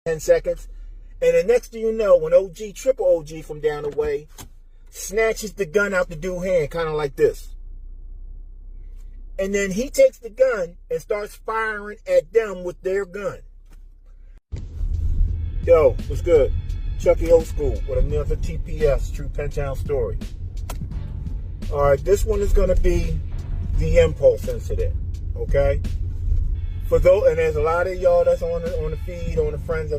10 seconds. And the next thing you know, when OG, triple OG from down the way, snatches the gun out the dude's hand, kind of like this. And then he takes the gun and starts firing at them with their gun. Yo, what's good? Chucky Old School with another TPS, True Pentown Story. Alright, this one is going to be the impulse incident, okay? For those, and there's a lot of y'all that's on the feed, on the friends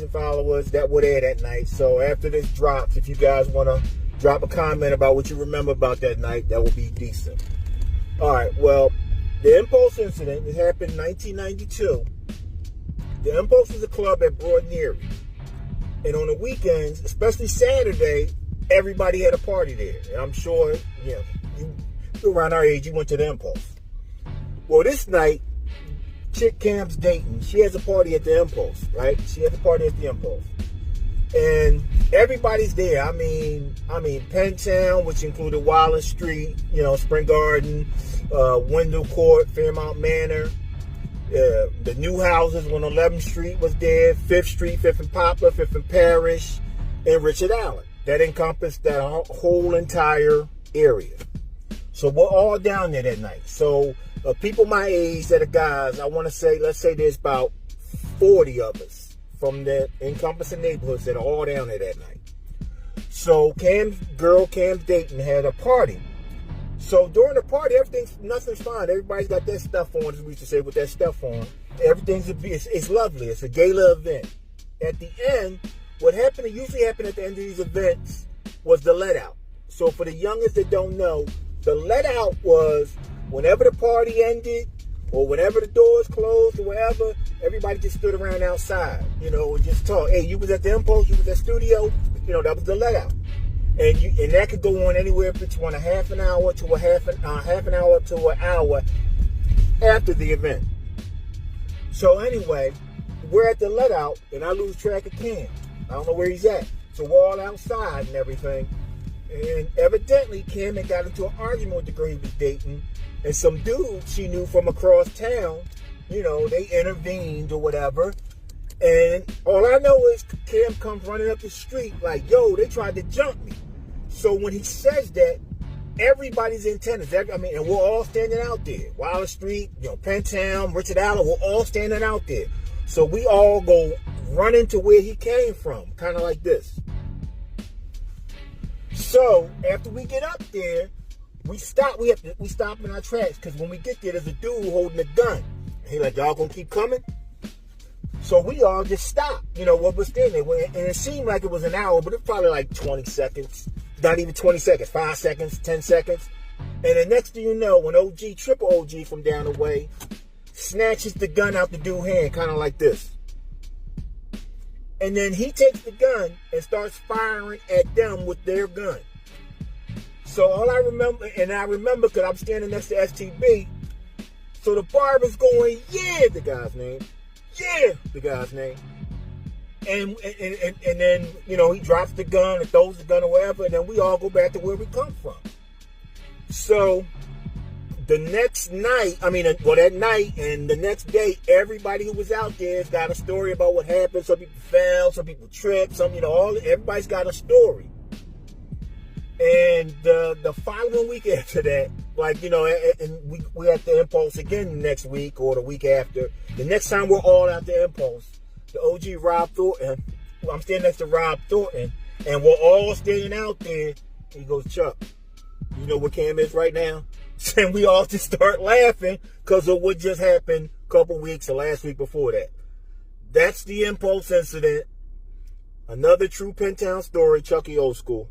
and followers that were there that night. So after this drops, if you guys want to drop a comment about what you remember about that night, that would be decent. All right, well, the Impulse incident, it happened in 1992. The Impulse was a club at Broad and Erie. And on the weekends, especially Saturday, everybody had a party there. And I'm sure, you around our age, you went to the Impulse. Well, this night, chick Cam's dating. She has a party at the Impulse, right? She has a party at the Impulse. And everybody's there. I mean, Pentown, which included Wallace Street, Spring Garden, Wendell Court, Fairmount Manor, the new houses when 11th Street was there, 5th Street, 5th and Poplar, 5th and Parish, and Richard Allen. That encompassed that whole entire area. So we're all down there that night. So people my age that are guys, I want to say, let's say there's about 40 of us from the encompassing neighborhoods that are all down there that night. So Cam's dating had a party. So during the party, nothing's fine. Everybody's got their stuff on, as we used to say, with their stuff on. It's lovely. It's a gala event. At the end, what usually happened at the end of these events was the let out. So for the youngest that don't know, the let out was whenever the party ended or whenever the doors closed or whatever, everybody just stood around outside, and just talk. Hey, you was at the Impulse, you was at studio, that was the let out. And that could go on anywhere between a half an hour to half an hour to an hour after the event. So anyway, we're at the let out and I lose track of Cam. I don't know where he's at. So we're all outside and everything. And evidently Cam had got into an argument with the girl he was dating. And some dude she knew from across town, they intervened or whatever. And all I know is Cam comes running up the street like, yo, they tried to jump me. So when he says that, everybody's in tennis. And we're all standing out there. Wallace Street, Pentown, Richard Allen, we're all standing out there. So we all go running to where he came from, kind of like this. So after we get up there, we stop in our tracks, because when we get there, there's a dude holding a gun. He like, y'all gonna keep coming? So we all just stopped, what we're standing there. And it seemed like it was an hour, but it's probably like 20 seconds. Not even 20 seconds, 5 seconds, 10 seconds. And the next thing you know, when OG, triple OG from down the way, snatches the gun out the dude's hand, kind of like this. And then he takes the gun and starts firing at them with their gun. So all I remember because I'm standing next to STB, so the barber's going, yeah, the guy's name. Yeah, the guy's name. And then, he drops the gun and throws the gun or whatever, and then we all go back to where we come from. So the next night, that night and the next day, everybody who was out there has got a story about what happened. Some people fell, some people tripped, everybody's got a story. And the following week after that, and we at the Impulse again next week or the week after. The next time we're all at the Impulse, the OG Rob Thornton, I'm standing next to Rob Thornton, and we're all standing out there. He goes, Chuck, you know where Cam is right now? And we all just start laughing because of what just happened a couple weeks or last week before that. That's the Impulse incident. Another True Pentown Story, Chucky Old School.